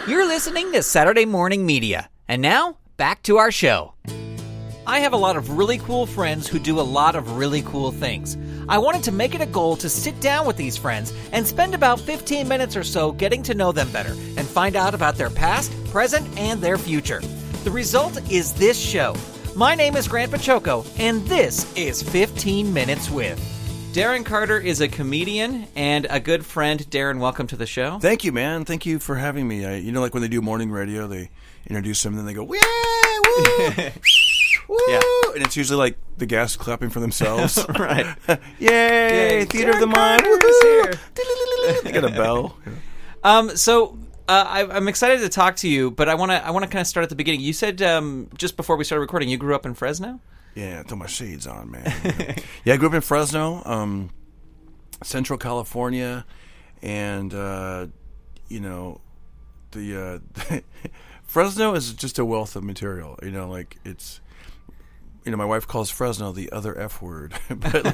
You're listening to Saturday Morning Media. And now, back to our show. I have a lot of really cool friends who do a lot of really cool things. I wanted to make it a goal to sit down with these friends and spend about 15 minutes or so getting to know them better and find out about their past, present, and their future. The result is this show. My name is Grant Pachoco, and this is 15 Minutes With. Darren Carter is a comedian and a good friend. Darren, welcome to the show. Thank you, man. Thank you for having me. Like when they do morning radio, they introduce them and then they go, yay, woo, woo, Yeah. and it's usually like the guests clapping for themselves. Right. Yay, Theater of the Mind. Here. They got a bell. I'm excited to talk to you, but I want to kind of start at the beginning. You said just before we started recording, you grew up in Fresno? Yeah, throw my shades on, man. Yeah, I grew up in Fresno, Central California, and Fresno is just a wealth of material. My wife calls Fresno the other F word, but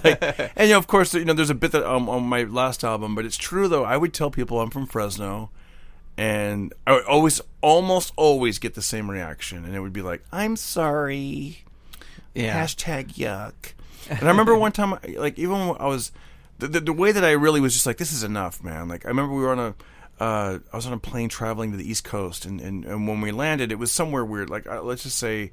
of course, there's a bit that on my last album, but it's true though. I would tell people I'm from Fresno, and I would almost always get the same reaction, and it would be like, "I'm sorry." Yeah. Hashtag yuck. And I remember one time, even when I was, the way that I really was just like, this is enough, man. Like, I remember we were I was on a plane traveling to the East Coast, and when we landed, it was somewhere weird, like, let's just say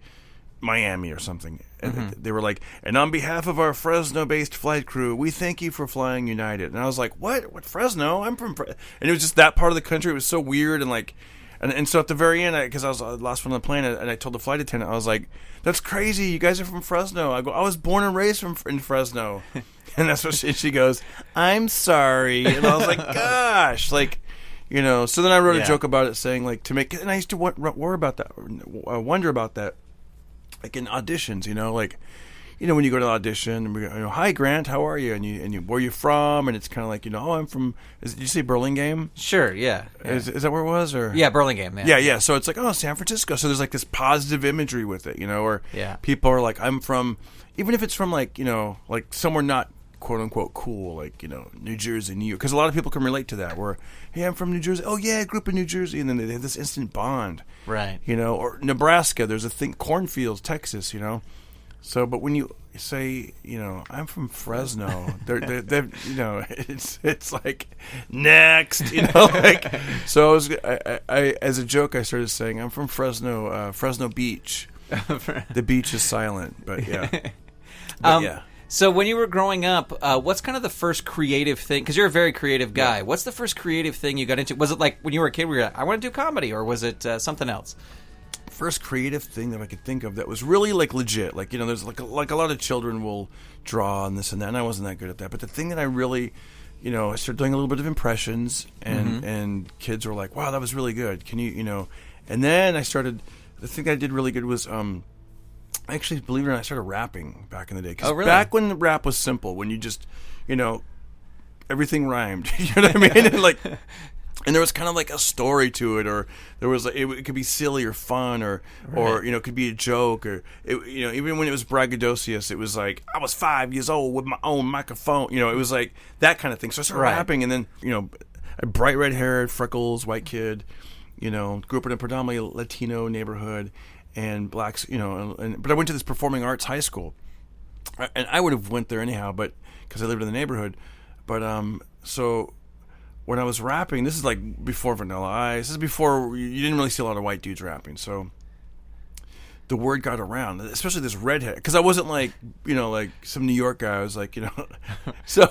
Miami or something. And they were like, and on behalf of our Fresno-based flight crew, we thank you for flying United. And I was like, what Fresno? I'm from Fresno. And it was just that part of the country. It was so weird, and so at the very end, because I was the last one on the plane, and I told the flight attendant, I was like, "That's crazy! You guys are from Fresno." I go, "I was born and raised in Fresno," and that's what she goes, "I'm sorry," and I was like, "Gosh!" So then I wrote a joke about it, saying and I used to worry about that, wonder about that, like in auditions, when you go to the audition, and we go, "Hi, Grant, how are you?" And you where you from? And it's kind of like, "Oh, I'm from." Did you say Burlingame? Sure, yeah. Is that where it was? Or yeah, Burlingame. Yeah. So it's like, oh, San Francisco. So there's like this positive imagery with it, or people are like, I'm from, even if it's from like somewhere not quote unquote cool, New Jersey, New York, because a lot of people can relate to that. Where, hey, I'm from New Jersey. Oh yeah, I grew up in New Jersey, and then they have this instant bond, right? Or Nebraska. There's a thing, cornfields, Texas, So, but when you say, I'm from Fresno, they're it's like next, So I as a joke, I started saying I'm from Fresno, Fresno Beach. The beach is silent, but yeah. So when you were growing up, what's kind of the first creative thing? Because you're a very creative guy. Yeah. What's the first creative thing you got into? Was it like when you were a kid, where you're like, I want to do comedy, or was it something else? First creative thing that I could think of that was really legit, there's like a lot of children will draw and this and that, and I wasn't that good at that. But the thing that I really, I started doing a little bit of impressions, and kids were like, "Wow, that was really good. Can you?" And then I started. The thing I did really good was, actually, believe it or not, I started rapping back in the day. Oh, really? Back when the rap was simple, when you just, everything rhymed. You know what I mean? And there was kind of like a story to it, or there was it could be silly or fun, or it could be a joke, or even when it was braggadocious, it was like I was 5 years old with my own microphone. It was like that kind of thing. So I started rapping, and then a bright red hair, freckles, white kid, grew up in a predominantly Latino neighborhood, and blacks, but I went to this performing arts high school, and I would have went there anyhow, but because I lived in the neighborhood, but so. When I was rapping, this is like before Vanilla Ice. This is before you didn't really see a lot of white dudes rapping. So the word got around, especially this redhead, because I wasn't like like some New York guy. I was like So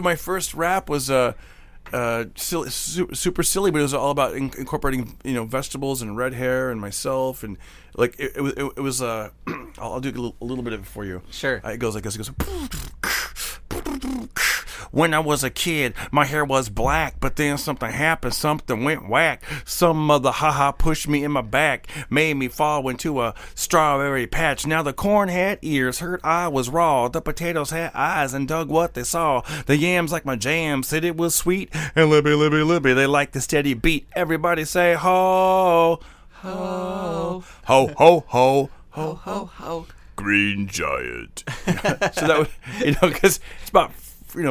my first rap was silly, super silly, but it was all about incorporating vegetables and red hair and myself, and like it was. I'll do a little bit of it for you. Sure. It goes like this. It goes. When I was a kid, my hair was black, but then something happened, something went whack. Some mother ha-ha pushed me in my back, made me fall into a strawberry patch. Now the corn had ears, hurt I was raw. The potatoes had eyes and dug what they saw. The yams like my jam said it was sweet, and libby, they like the steady beat. Everybody say ho, ho, ho, ho, ho, ho, ho, ho. Green Giant. So that was, because it's about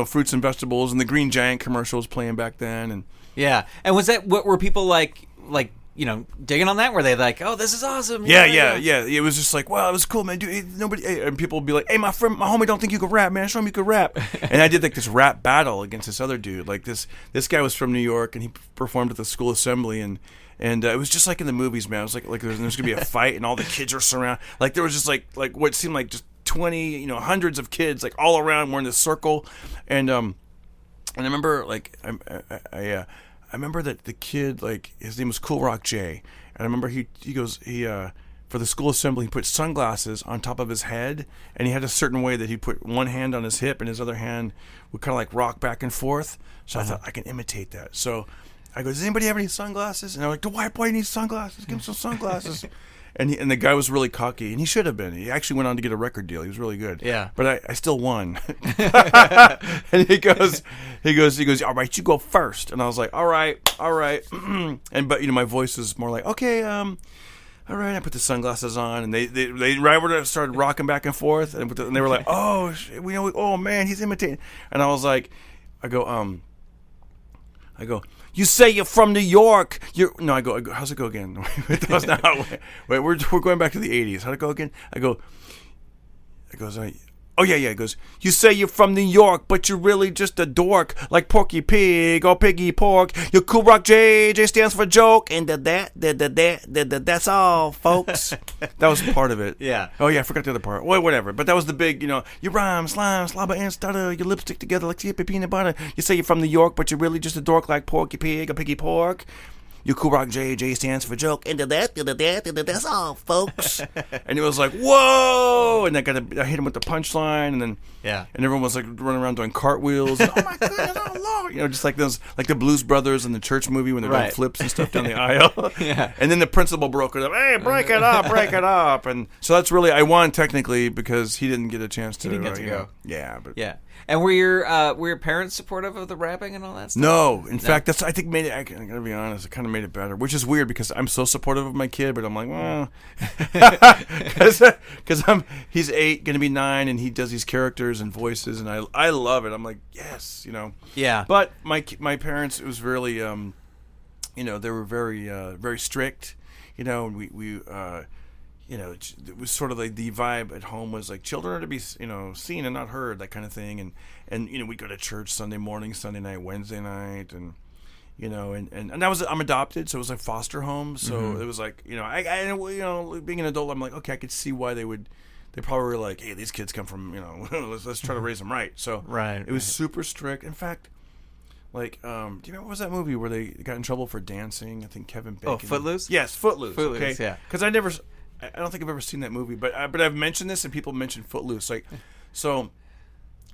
fruits and vegetables, and the Green Giant commercials playing back then, and yeah. And was that what were people like? like, you know, digging on that? Were they like, oh, this is awesome? Yeah. It was just like, wow, it was cool, man. Dude, and people would be like, hey, my homie don't think you could rap, man. Show him you could rap. And I did like this rap battle against this other dude. Like this guy was from New York, and he performed at the school assembly, and it was just like in the movies, man. It was like there's gonna be a fight, and all the kids are surrounded. Like there was just like what seemed like just 20, you know, hundreds of kids like all around. We're in this circle, and I remember like I remember that the kid, like, his name was Cool Rock J, and I remember he for the school assembly, he put sunglasses on top of his head, and he had a certain way that he put one hand on his hip and his other hand would kind of like rock back and forth. So I thought I can imitate that. So I go, does anybody have any sunglasses? And they're like, the white boy needs sunglasses. Give him some sunglasses. And the guy was really cocky, and he should have been. He actually went on to get a record deal. He was really good. Yeah. But I still won. And he goes, all right, you go first. And I was like, all right. But you know, my voice was more like, okay, all right. I put the sunglasses on, and they right when I started rocking back and forth, and they were like, oh, oh man, he's imitating. And I was like, I go. You say you're from New York. I go. How's it go again? That was not how it went. Wait, we're going back to the 80s. How'd it go again? It goes. Oh yeah. It goes. You say you're from New York, but you're really just a dork, like Porky Pig or Piggy Pork. You're Cool Rock J. J stands for joke, and that's all, folks. That was part of it. Yeah. Oh yeah, I forgot the other part. Well, whatever. But that was the big, you know, you rhyme, slime, slobber, and stutter. Your lips stick together like chippy peanut butter. You say you're from New York, but you're really just a dork, like Porky Pig or Piggy Pork. You Cool Rock J. J stands for joke, and that's all, folks. And it was like, whoa! And I hit him with the punchline, and then and everyone was like running around doing cartwheels. And, oh my goodness, oh Lord! You know, just like those, like the Blues Brothers in the church movie when they're doing flips and stuff down the aisle. Yeah. And then the principal broke it up. Hey, break it up! And so that's really, I won technically because he didn't get a chance to. He didn't get to go. Yeah, but yeah. And were your parents supportive of the rapping and all that stuff? No, in fact, that's I think made it. I gotta be honest, it kind of made it better, which is weird because I'm so supportive of my kid, but I'm like, well, because he's 8, gonna be 9, and he does these characters and voices, and I love it. I'm like, yes, you know. Yeah. But my parents, it was really, you know, they were very very strict, you know, and we you know, it was sort of like the vibe at home was like children are to be, you know, seen and not heard, that kind of thing. And you know, we'd go to church Sunday morning, Sunday night, Wednesday night, and you know, and I'm adopted, so it was like foster home. So it was like, you know, I you know, being an adult, I'm like, okay, I could see why they probably were like, hey, these kids come from, you know, let's try to raise them right. So it was super strict. In fact, like, do you remember what was that movie where they got in trouble for dancing? I think Kevin Bacon. Oh, Footloose? Yes, Footloose. Footloose, okay? yeah. Because I don't think I've ever seen that movie, but I've mentioned this, and people mention Footloose. Like, so,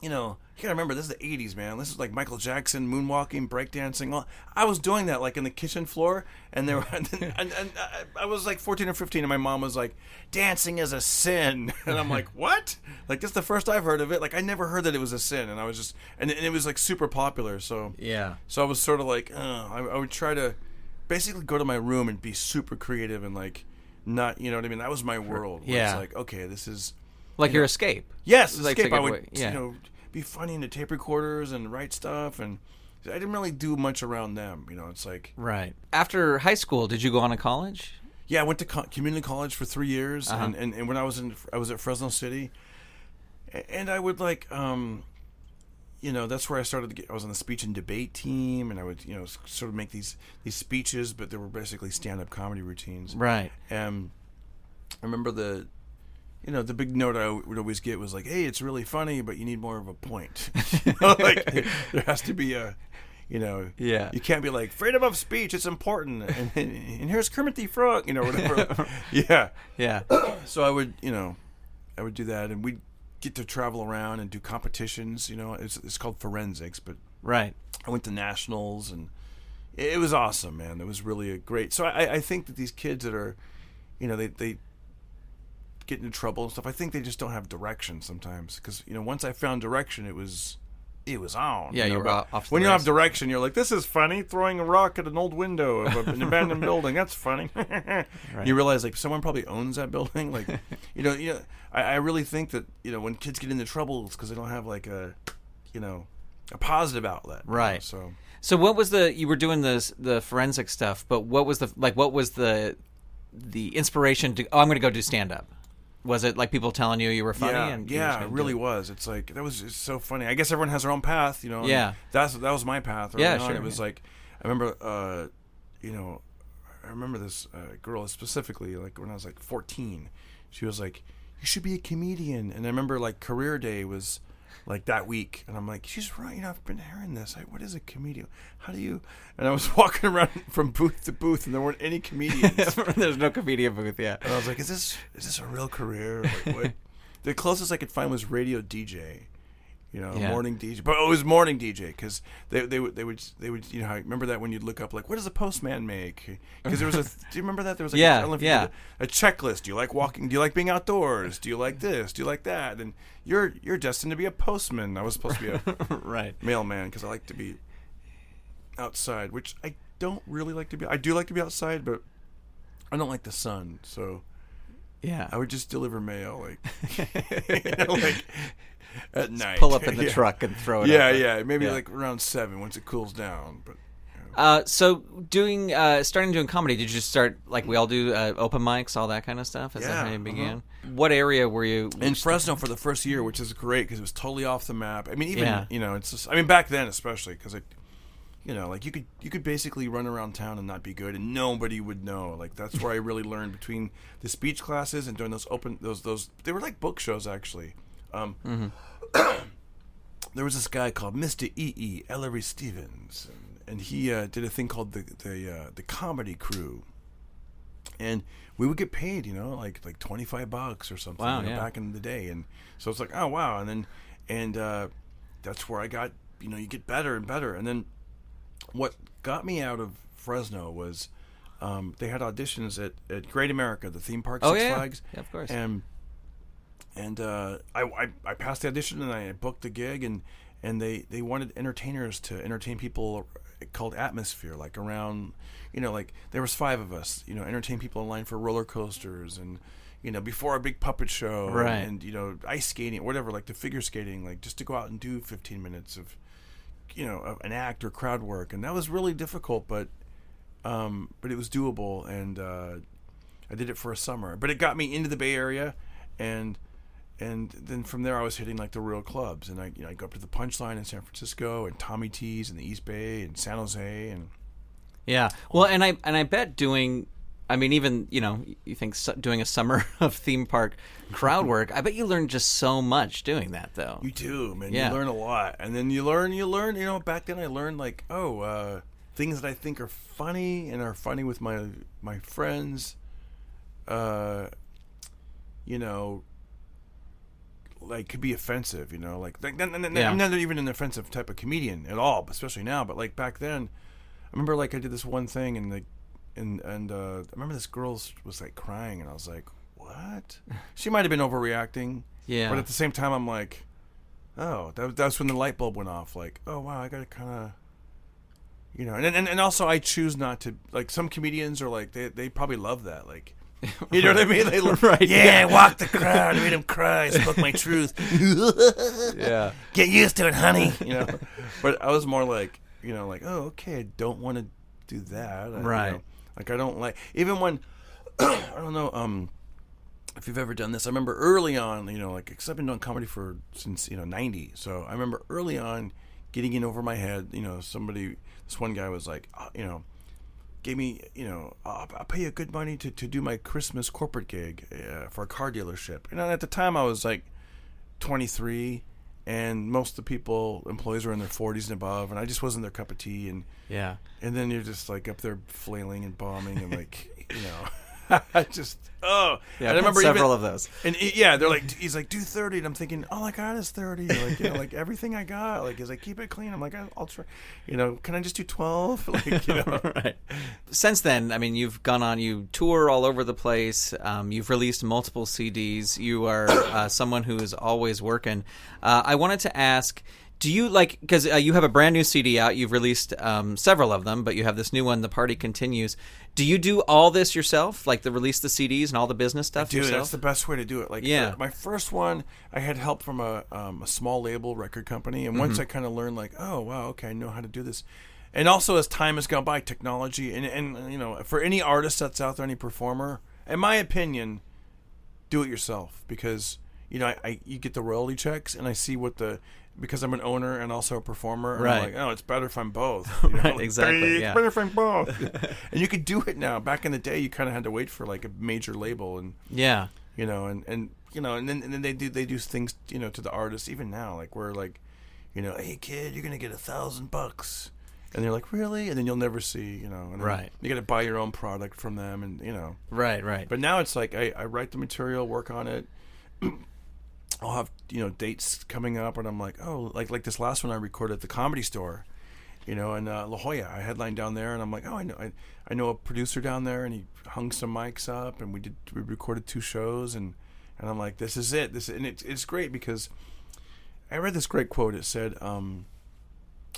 you know, you gotta remember, this is the 80s, man. This is like Michael Jackson, moonwalking, breakdancing. I was doing that, like, in the kitchen floor, and there were, and I was like 14 or 15, and my mom was like, dancing is a sin. And I'm like, what? Like, this is the first I've heard of it. Like, I never heard that it was a sin, and I was just, and it was like super popular, so. Yeah. So I was sort of like, I would try to basically go to my room and be super creative and like, not, you know what I mean? That was my world. Yeah. It's like, okay, this is like your escape. Yes, like escape. I would, you know, be funny in the tape recorders and write stuff, and I didn't really do much around them. You know, it's like right after high school. Did you go on to college? Yeah, I went to community college for 3 years, and when I was at Fresno City, and I would like you know, that's where I started to get. I was on the speech and debate team, and I would, you know, sort of make these speeches, but they were basically stand-up comedy routines. Right. And I remember the big note I would always get was like, "Hey, it's really funny, but you need more of a point." You know, like there has to be a, you know, you can't be like freedom of speech. It's important, and here's Kermit the Frog, you know, whatever. Yeah. So I would do that, and we'd get to travel around and do competitions. You know, it's called forensics, but I went to nationals, and it was awesome, man. It was really a great. So I think that these kids that are, you know, they get into trouble and stuff, I think they just don't have direction sometimes, because, you know, once I found direction, it was on. Yeah, you were off. When you have direction, you're like, this is funny. Throwing a rock at an old window of an abandoned building, that's funny. You realize, like, someone probably owns that building. Like, you know, I really think that, you know, when kids get into trouble, it's because they don't have like a positive outlet. Right. You know, So what was you were doing the forensic stuff, but what was the inspiration to, I'm going to go do stand up? Was it like people telling you were funny? Yeah, it really was. It's like, it's so funny. I guess everyone has their own path, you know. Yeah. That was my path. Yeah, on. sure. It was like, I remember, I remember this girl specifically, like when I was like 14, she was like, you should be a comedian. And I remember like career day was like that week. And I'm like, she's right. You know, I've been hearing this. Like, what is a comedian? How do you? And I was walking around from booth to booth and there weren't any comedians. There's no comedian booth, yeah. And I was like, is this a real career? Like, what? The closest I could find was radio DJ. You know, morning DJ, but it was morning DJ because they would you know, remember that when you'd look up like, what does a postman make? Because there was do you remember that there was like a checklist? Do you like walking? Do you like being outdoors? Do you like this? Do you like that? And you're destined to be a postman. I was supposed to be a right mailman because I like to be outside, which I don't really like to be. I do like to be outside, but I don't like the sun, so yeah, I would just deliver mail like you know, like. At night, pull up in the truck and throw it. Yeah, maybe like around 7 once it cools down. But so starting doing comedy, did you just start like we all do, open mics, all that kind of stuff? Is that how you began? What area were you in Fresno for the first year, which is great because it was totally off the map. I mean, even you know, it's just, I mean, back then especially because it, you know, like you could basically run around town and not be good, and nobody would know. Like that's where I really learned between the speech classes and doing those they were like book shows actually. There was this guy called Mr. E.E. Ellery Stevens, and he did a thing called the Comedy Crew, and we would get paid, you know, like $25 or something. Wow, you know, back in the day, and so it's like, oh wow, and that's where I got, you know, you get better and better, and then what got me out of Fresno was they had auditions at Great America, the theme park, Six Flags, yeah, of course, and I passed the audition and I booked the gig, and they wanted entertainers to entertain people called Atmosphere, like around, you know, like there was 5 of us, you know, entertain people in line for roller coasters and, you know, before a big puppet show, right, and you know, ice skating, whatever, like the figure skating, like just to go out and do 15 minutes of, you know, an act or crowd work, and that was really difficult, but it was doable, and I did it for a summer, but it got me into the Bay Area, and then from there I was hitting like the real clubs, and I go up to the Punchline in San Francisco and Tommy T's in the East Bay and San Jose, and well, and I bet doing, I mean, even, you know, you think doing a summer of theme park crowd work, I bet you learn just so much doing that, though. You do, man. You learn a lot, and then you learn. You know, back then I learned like things that I think are funny and are funny with my friends. You know, like could be offensive, you know, like I'm not even an offensive type of comedian at all, especially now. But like back then, I remember like I did this one thing, and I remember this girl was like crying, and I was like, what? She might have been overreacting, but at the same time, I'm like, oh, that's when the light bulb went off. Like, oh wow, I gotta kind of, you know, and also I choose not to, like some comedians are like they probably love that, like. You know what I mean? They I walked the crowd, made them cry, spoke my truth. Yeah. Get used to it, honey. You know, but I was more like, you know, like, oh, okay, I don't want to do that. Right. You know, like I don't like, even when I don't know if you've ever done this. I remember early on, you know, like because I've been doing comedy since 90. So I remember early on getting in over my head. You know, this one guy was like, you know. Gave me, you know, I'll pay you good money to do my Christmas corporate gig for a car dealership. And at the time I was like 23, and most of the employees were in their 40s and above, and I just wasn't their cup of tea. And then you're just like up there flailing and bombing and like, you know, I just and I remember several of those. And they're like, he's like, do 30, and I'm thinking, all I got is 30. Like, you know, like everything I got, like, he's like, keep it clean. I'm like, I'll try. You know, can I just do 12? Like, you know, right. Since then, I mean, you've gone on, you tour all over the place. You've released multiple CDs. You are someone who is always working. I wanted to ask. Do you like, because you have a brand new CD out, you've released several of them, but you have this new one, The Party Continues. Do you do all this yourself, like release the CDs and all the business stuff yourself? That's the best way to do it. Like, my first one, I had help from a small label record company, and once I kind of learned, like, oh, wow, okay, I know how to do this. And also, as time has gone by, technology, and you know, for any artist that's out there, any performer, in my opinion, do it yourself, because you know, you get the royalty checks, and I see because I'm an owner and also a performer, and I'm like, oh, it's better if I'm both. You know? Right, exactly. It's better if I'm both. And you could do it now. Back in the day, you kind of had to wait for like a major label, and you know, and you know, and then they do things, you know, to the artists even now, like where like, you know, hey kid, you're gonna get $1,000. And they're like, really? And then you'll never see, you know. And right. You got to buy your own product from them, and you know. Right. But now it's like I write the material, work on it. I'll have, you know, dates coming up, and I'm like, oh, like this last one I recorded at the Comedy Store, you know, in La Jolla. I headlined down there, and I'm like, oh, I know a producer down there, and he hung some mics up, and we recorded 2 shows, and I'm like, this is it. And it's great because I read this great quote. It said,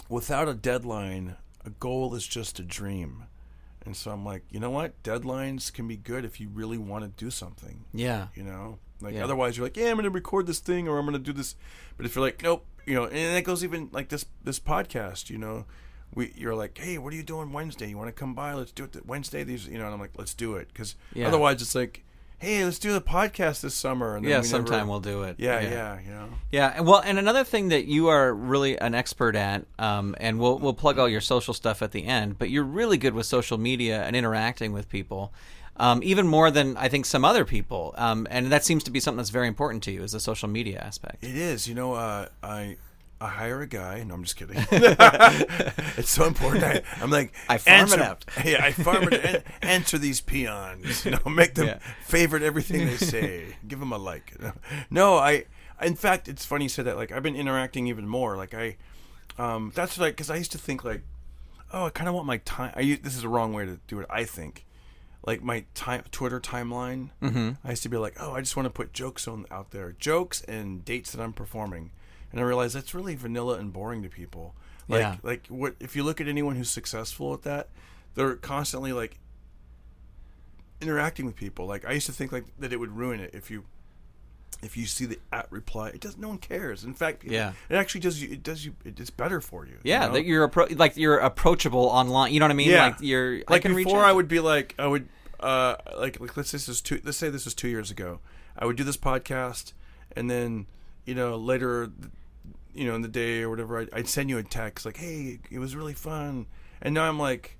without a deadline, a goal is just a dream. And so I'm like, you know what? Deadlines can be good if you really want to do something. Yeah. You know? Like, otherwise you're like, yeah, I'm going to record this thing, or I'm going to do this. But if you're like, nope, you know, and that goes even like this podcast, you know, you're like, hey, what are you doing Wednesday? You want to come by? Let's do it Wednesday. These, you know, and I'm like, let's do it. Because otherwise it's like, hey, let's do the podcast this summer. And then sometime we'll do it. Yeah, you know. Yeah, well, and another thing that you are really an expert at, and we'll plug all your social stuff at the end, but you're really good with social media and interacting with people, even more than I think some other people. And that seems to be something that's very important to you, is the social media aspect. It is. You know, I hire a guy. No, I'm just kidding. It's so important. I'm like, I farm it out. Yeah, I farm it. Answer these peons. You know, make them favorite everything they say. Give them a like. No, in fact, it's funny you said that. Like, I've been interacting even more. Like, that's like, because I used to think like, oh, I kind of want my time. This is the wrong way to do it, I think. Like my Twitter timeline. Mm-hmm. I used to be like, oh, I just want to put jokes out there, jokes and dates that I'm performing. And I realized that's really vanilla and boring to people. Like what if you look at anyone who's successful at that, they're constantly like interacting with people. Like, I used to think like that it would ruin it if you see the @reply. It does. No one cares. In fact, it actually does you. It's better for you. Yeah, you know? That you're approachable online. You know what I mean? Yeah. Like you're. Like, I can before, reach out. I would be like, like let's say this was 2 years ago. I would do this podcast, and then, you know, later, you know, in the day or whatever, I'd send you a text like, hey, it was really fun. And now I'm like,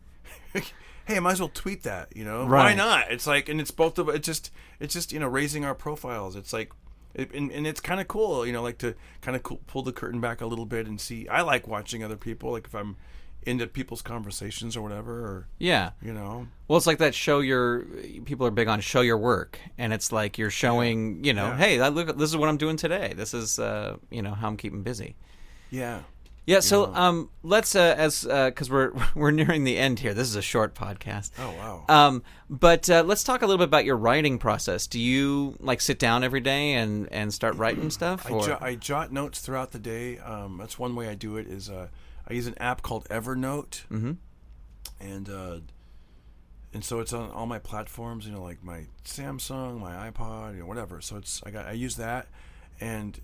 hey, I might as well tweet that, you know? Right. Why not? It's like, and it's both of it's just, you know, raising our profiles. It's like, and it's kind of cool, you know, like to kind of pull the curtain back a little bit and see. I like watching other people, like if I'm into people's conversations or whatever, or you know. Well, it's like that people are big on show your work, and it's like you're showing, you know, hey, look, this is what I'm doing today. This is, you know, how I'm keeping busy. Yeah. Yeah, so let's because we're nearing the end here. This is a short podcast. Oh wow! But let's talk a little bit about your writing process. Do you like sit down every day and start writing stuff? I jot notes throughout the day. That's one way I do it. Is I use an app called Evernote, and so it's on all my platforms. You know, like my Samsung, my iPod, you know, whatever. So I use that, and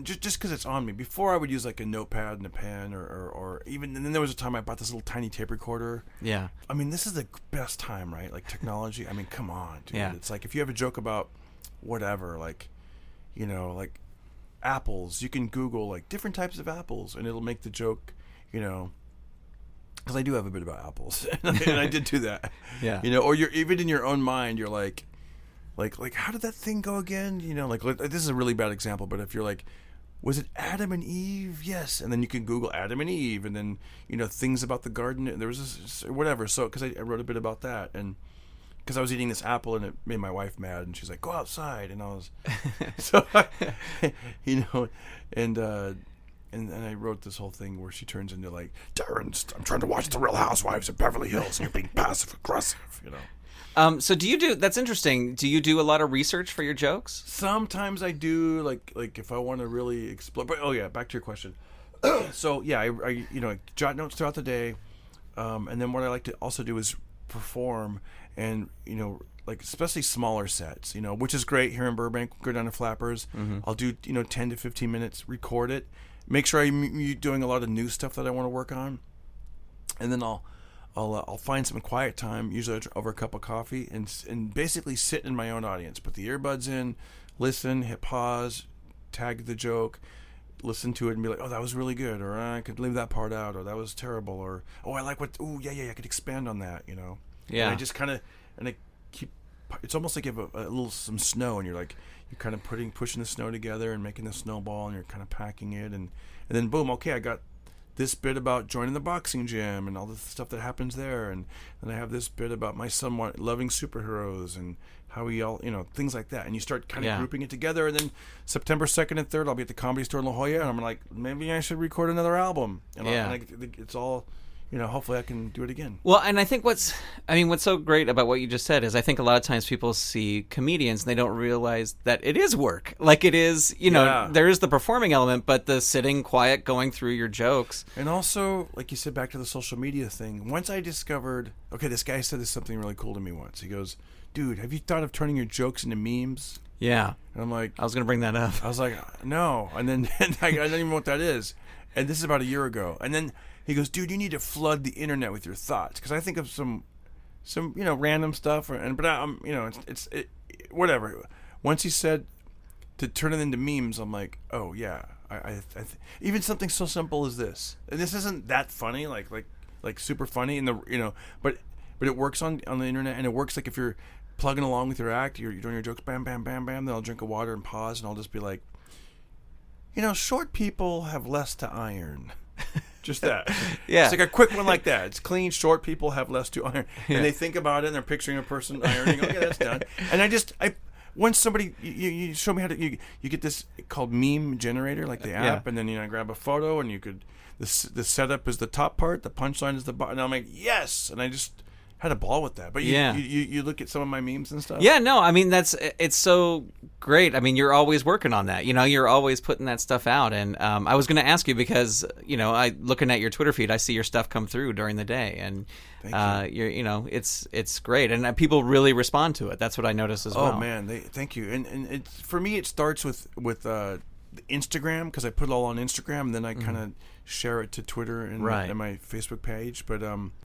just because it's on me. Before I would use like a notepad and a pen, or even, and then there was a time I bought this little tiny tape recorder. Yeah. I mean, this is the best time, right? Like technology. I mean, come on, dude. Yeah. It's like if you have a joke about whatever, like, you know, like apples, you can Google like different types of apples, and it'll make the joke, you know. Because I do have a bit about apples, and I did do that. Yeah. You know, or you're even in your own mind, you're like how did that thing go again? You know, like this is a really bad example, but if you're like, was it Adam and Eve? Yes. And then you can Google Adam and Eve, and then, you know, things about the garden. There was this, whatever. So, because I wrote a bit about that, and because I was eating this apple, and it made my wife mad, and she's like, go outside. And I was, so, you know, and I wrote this whole thing where she turns into like, Darren, I'm trying to watch The Real Housewives of Beverly Hills, and you're being passive aggressive, you know. So that's interesting. Do you do a lot of research for your jokes? Sometimes I do, like if I want to really explore. But back to your question. So yeah, I you know, jot notes throughout the day, and then what I like to also do is perform, and you know, like especially smaller sets, you know, which is great here in Burbank. Go down to Flappers. Mm-hmm. I'll do, you know, 10 to 15 minutes, record it, make sure I'm doing a lot of new stuff that I want to work on. and then I'll find some quiet time, usually over a cup of coffee, and basically sit in my own audience. Put the earbuds in, listen, hit pause, tag the joke, listen to it, and be like, oh, that was really good, or I could leave that part out, or that was terrible, or oh, I like what, oh yeah, I could expand on that, you know. Yeah. And I just kind of keep. It's almost like you have a little some snow, and you're kind of pushing the snow together and making the snowball, and you're kind of packing it, and then boom, okay, I got this bit about joining the boxing gym and all the stuff that happens there, and then I have this bit about my son loving superheroes and how we all, things like that, and you start kind of grouping it together, and then September 2nd and 3rd I'll be at the Comedy Store in La Jolla, and I'm like, maybe I should record another album, and it's all, hopefully I can do it again. Well, and I think what's so great about what you just said is I think a lot of times people see comedians and they don't realize that it is work. Like it is, there is the performing element, but the sitting quiet, going through your jokes. And also, like you said, back to the social media thing, once I discovered, okay, this guy said something really cool to me once. He goes, dude, have you thought of turning your jokes into memes? Yeah. And I'm like, I was going to bring that up. I was like, no. And then I don't even know what that is. And this is about a year ago. And then he goes, dude, you need to flood the internet with your thoughts, because I think of some random stuff, whatever. Once he said to turn it into memes, I'm like, oh yeah, even something so simple as this, and this isn't that funny, like super funny, but it works on the internet, and it works like if you're plugging along with your act, you're doing your jokes, bam, bam, bam, bam. Then I'll drink a water and pause, and I'll just be like, short people have less to iron. Just that. Yeah. It's like a quick one like that. It's clean. Short people have less to iron. And they think about it, and they're picturing a person ironing. Okay, that's done. And once somebody, you show me how to, you get this called meme generator, like the app, and then, I grab a photo, and the setup is the top part, the punchline is the bottom. And I'm like, yes! And I just had a ball with that. But you look at some of my memes and stuff? Yeah, no, it's so great. I mean, you're always working on that. You're always putting that stuff out. And I was going to ask you because, looking at your Twitter feed, I see your stuff come through during the day. And it's great. And people really respond to it. That's what I noticed as well. Oh, man, thank you. And for me, it starts with Instagram, because I put it all on Instagram, and then I kind of share it to Twitter and my Facebook page. But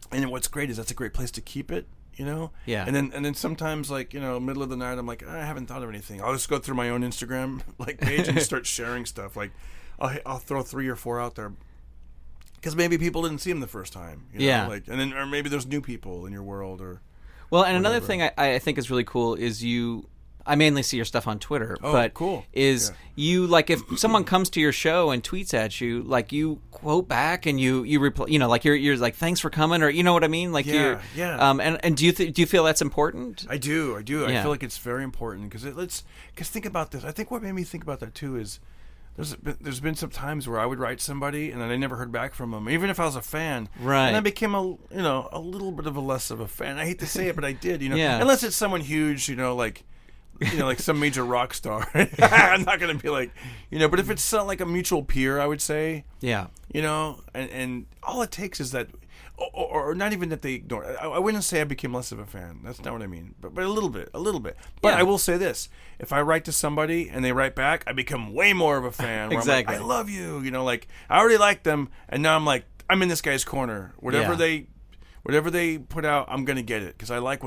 and what's great is that's a great place to keep it, Yeah. And then sometimes, like, middle of the night, I'm like, I haven't thought of anything. I'll just go through my own Instagram page and start sharing stuff. Like I'll throw 3 or 4 out there, because maybe people didn't see them the first time. Yeah. And then, or maybe there's new people in your world, or well, and whatever. Another thing I think is really cool is I mainly see your stuff on Twitter, but cool. You, like, if someone comes to your show and tweets at you, like, you quote back and you reply, like you're like, thanks for coming, or you know what I mean, like yeah. And do you feel that's important? I do. Yeah. I feel like it's very important, because think about this. I think what made me think about that too is there's been some times where I would write somebody and then I never heard back from them, even if I was a fan. Right. And I became a little bit of a less of a fan. I hate to say it, but I did. Yeah. Unless it's someone huge, like some major rock star. I'm not going to be like, but if it's like a mutual peer, I would say. Yeah. And all it takes is that, or not even that they ignore. I wouldn't say I became less of a fan. That's not what I mean. But a little bit. But I will say this: if I write to somebody and they write back, I become way more of a fan. Exactly. I'm like, I love you. Like, I already liked them, and now I'm like, I'm in this guy's corner. Whatever they put out, I'm gonna get it, because I like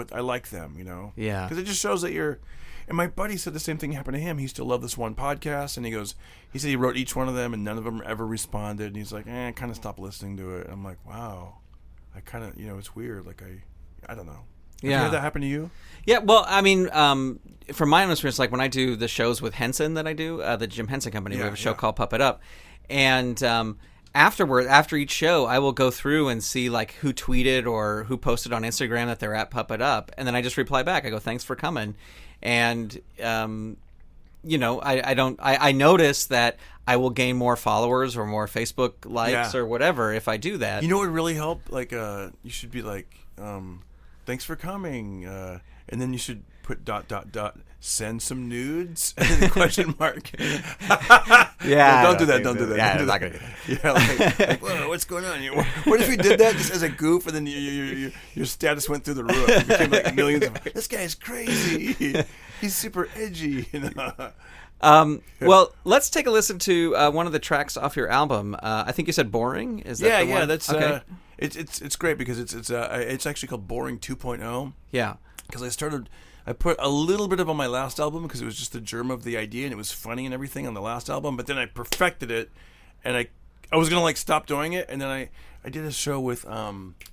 them. Yeah. Because it just shows that you're. And my buddy said the same thing happened to him. He still loved this one podcast, and he said he wrote each one of them, and none of them ever responded. And he's like, I kind of stopped listening to it. And I'm like, wow, I kind of, it's weird. Like I don't know. Have you had that happen to you? Yeah. Well, I mean, from my own experience, like when I do the shows with Henson that I do, the Jim Henson Company, we have a show called Pup It Up, and after each show, I will go through and see like who tweeted or who posted on Instagram that they're at Pup It Up, and then I just reply back. I go, thanks for coming. And I notice that I will gain more followers or more Facebook likes or whatever if I do that. You know what would really help? Like, you should be like, thanks for coming, and then you should put ... send some nudes and then question mark. Yeah. Don't do that. Don't do that. Yeah, I'm not gonna do that. Yeah, like whoa, what's going on? What if you did that just as a goof, and then your status went through the roof? It became like millions of. This guy's crazy. He's super edgy. Well, let's take a listen to one of the tracks off your album. I think you said "Boring." Is that the one? That's okay? It's great because it's actually called Boring 2.0. Yeah, because I put a little bit of on my last album because it was just the germ of the idea and it was funny and everything on the last album, but then I perfected it and I was gonna stop doing it, and then I did a show with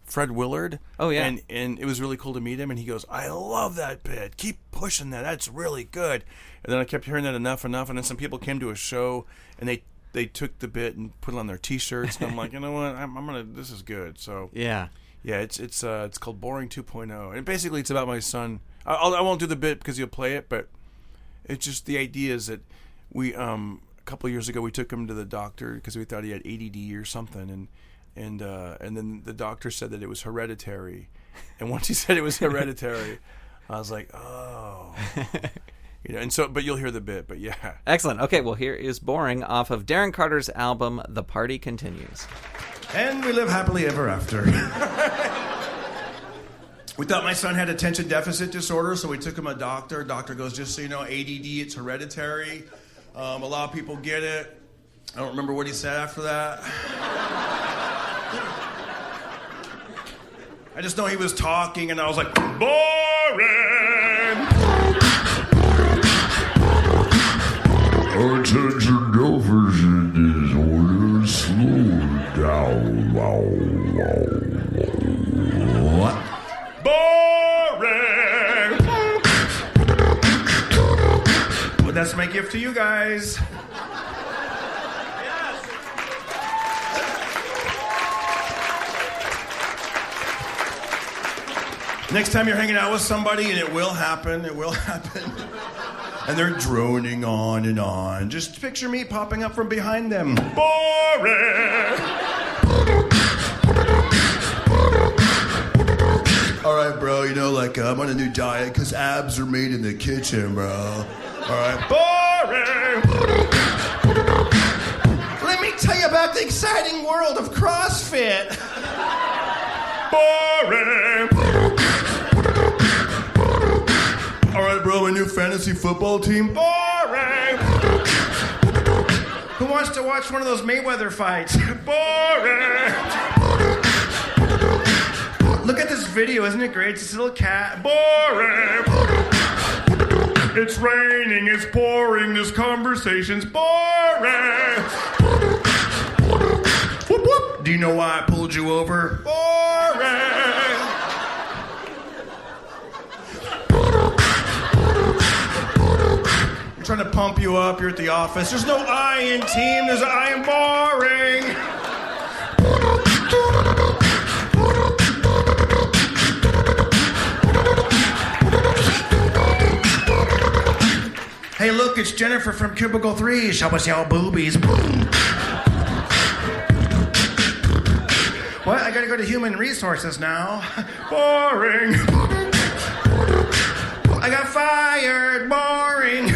Fred Willard. Oh yeah, and it was really cool to meet him, and he goes, "I love that bit. Keep pushing that. That's really good." And then I kept hearing that enough, and then some people came to a show and they took the bit and put it on their T-shirts, and I'm like, you know what, I'm gonna. This is good. So yeah, it's called Boring 2.0, and basically it's about my son. I won't do the bit because he'll play it, but it's just the idea is that we a couple of years ago we took him to the doctor because we thought he had ADD or something, and then the doctor said that it was hereditary, and once he said it was hereditary, I was like, oh. And so, but you'll hear the bit, but yeah. Excellent. Okay, well, here is Boring off of Darren Carter's album, The Party Continues. And we live happily ever after. We thought my son had attention deficit disorder, so we took him to a doctor. Doctor goes, just so you know, ADD, it's hereditary. A lot of people get it. I don't remember what he said after that. I just know he was talking, and I was like, boring! Attention deficit disorder, slow down. What? Boring! Well, that's my gift to you guys. Next time you're hanging out with somebody, and it will happen, and they're droning on and on, just picture me popping up from behind them. Boring! All right, bro, I'm on a new diet because abs are made in the kitchen, bro. All right, boring! Let me tell you about the exciting world of CrossFit. Boring! All right, bro, my new fantasy football team. Boring! Who wants to watch one of those Mayweather fights? Boring! Look at this video, isn't it great? It's this little cat. Boring! It's raining, it's pouring, this conversation's boring! Whoop, whoop. Do you know why I pulled you over? Boring! I'm trying to pump you up, you're at the office. There's no I in team, there's an I in boring! Hey, look, it's Jennifer from Cubicle 3. Show us your boobies. What? I gotta go to human resources now. Boring. I got fired. Boring.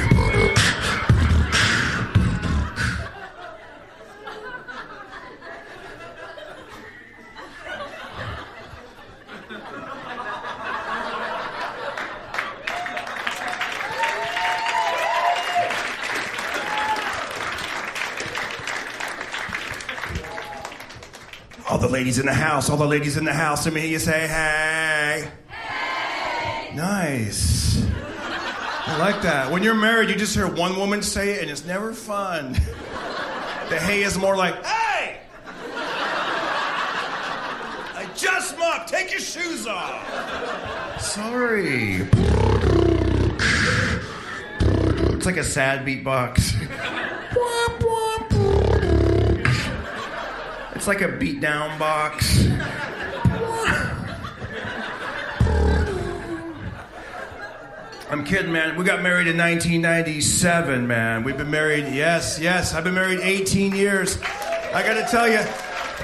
All the ladies in the house, let me hear you say hey. Hey! Nice. I like that. When you're married, you just hear one woman say it, and it's never fun. The hey is more like, hey! I just mopped. Take your shoes off. Sorry. It's like a sad beatbox. It's like a beat-down box. I'm kidding, man. We got married in 1997, man. We've been married, yes, I've been married 18 years. I gotta tell you,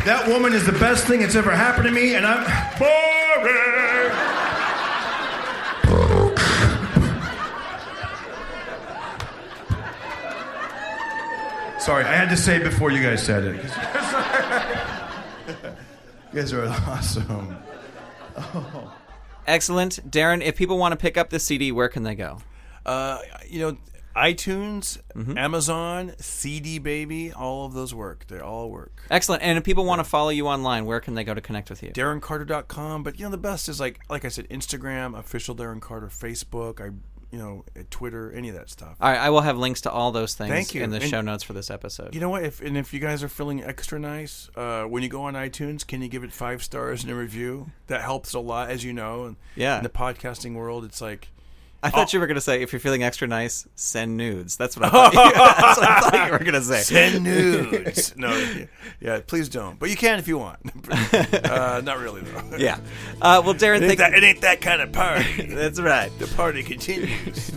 that woman is the best thing that's ever happened to me, and I'm boring! Sorry, I had to say it before you guys said it. You guys are awesome. Oh. Excellent. Darren, if people want to pick up the CD, where can they go? I iTunes, Amazon, CD Baby, all of those work. They all work. Excellent. And if people want to follow you online, where can they go to connect with you? DarrenCarter.com. But, the best is, like I said, Instagram, official Darren Carter, Facebook, Twitter, any of that stuff. All right, I will have links to all those things Thank you. in the show notes for this episode. You know what? If you guys are feeling extra nice, when you go on iTunes, can you give it 5 stars in a review? That helps a lot, as you know. And in the podcasting world, it's like... I thought you were going to say, if you're feeling extra nice, send nudes. That's what I thought you were going to say. Send nudes. No, yeah, please don't. But you can if you want. Not really, though. Yeah. Well, Darren, it ain't that kind of party. That's right. The party continues.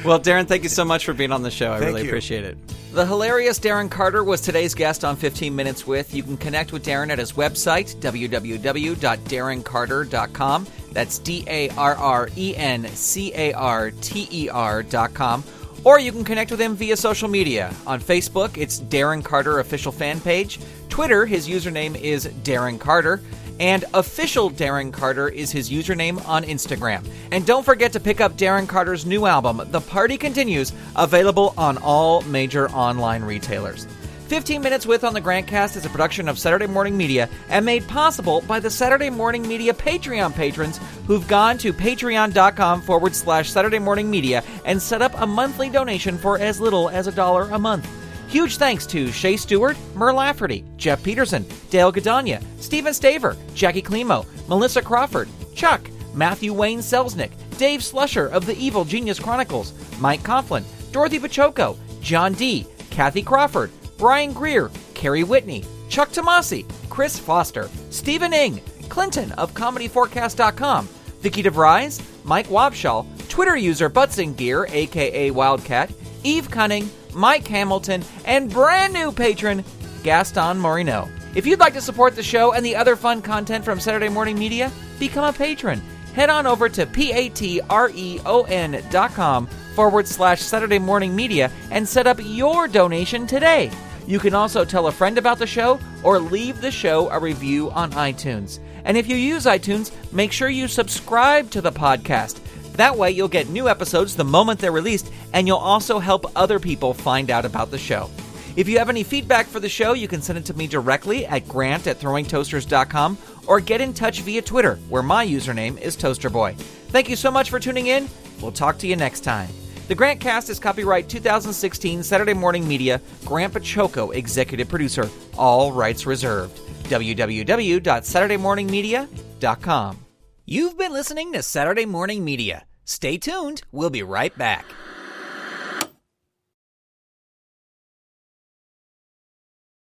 Well, Darren, thank you so much for being on the show. I really appreciate it. The hilarious Darren Carter was today's guest on 15 Minutes With. You can connect with Darren at his website, www.darrencarter.com. That's DarrenCarter.com. Or you can connect with him via social media. On Facebook, it's Darren Carter Official Fan Page. Twitter, his username is Darren Carter. And Official Darren Carter is his username on Instagram. And don't forget to pick up Darren Carter's new album, The Party Continues, available on all major online retailers. 15 Minutes With on the GrantCast is a production of Saturday Morning Media and made possible by the Saturday Morning Media Patreon patrons who've gone to patreon.com/Saturday Morning Media and set up a monthly donation for as little as $1 a month. Huge thanks to Shay Stewart, Merle Lafferty, Jeff Peterson, Dale Gadania, Stephen Staver, Jackie Klimo, Melissa Crawford, Chuck, Matthew Wayne Selznick, Dave Slusher of the Evil Genius Chronicles, Mike Coughlin, Dorothy Pachoco, John D., Kathy Crawford, Brian Greer, Carrie Whitney, Chuck Tomasi, Chris Foster, Stephen Ing, Clinton of ComedyForecast.com, Vicky DeVries, Mike Wabshall, Twitter user ButsingGear, a.k.a. Wildcat, Eve Cunning, Mike Hamilton, and brand new patron, Gaston Morino. If you'd like to support the show and the other fun content from Saturday Morning Media, become a patron. Head on over to patreon.com/Saturday Morning Media and set up your donation today. You can also tell a friend about the show or leave the show a review on iTunes. And if you use iTunes, make sure you subscribe to the podcast. That way you'll get new episodes the moment they're released, and you'll also help other people find out about the show. If you have any feedback for the show, you can send it to me directly at grant@throwingtoasters.com or get in touch via Twitter, where my username is ToasterBoy. Thank you so much for tuning in. We'll talk to you next time. The GrantCast is copyright 2016 Saturday Morning Media, Grant Pachoco, executive producer, all rights reserved. www.saturdaymorningmedia.com. You've been listening to Saturday Morning Media. Stay tuned. We'll be right back.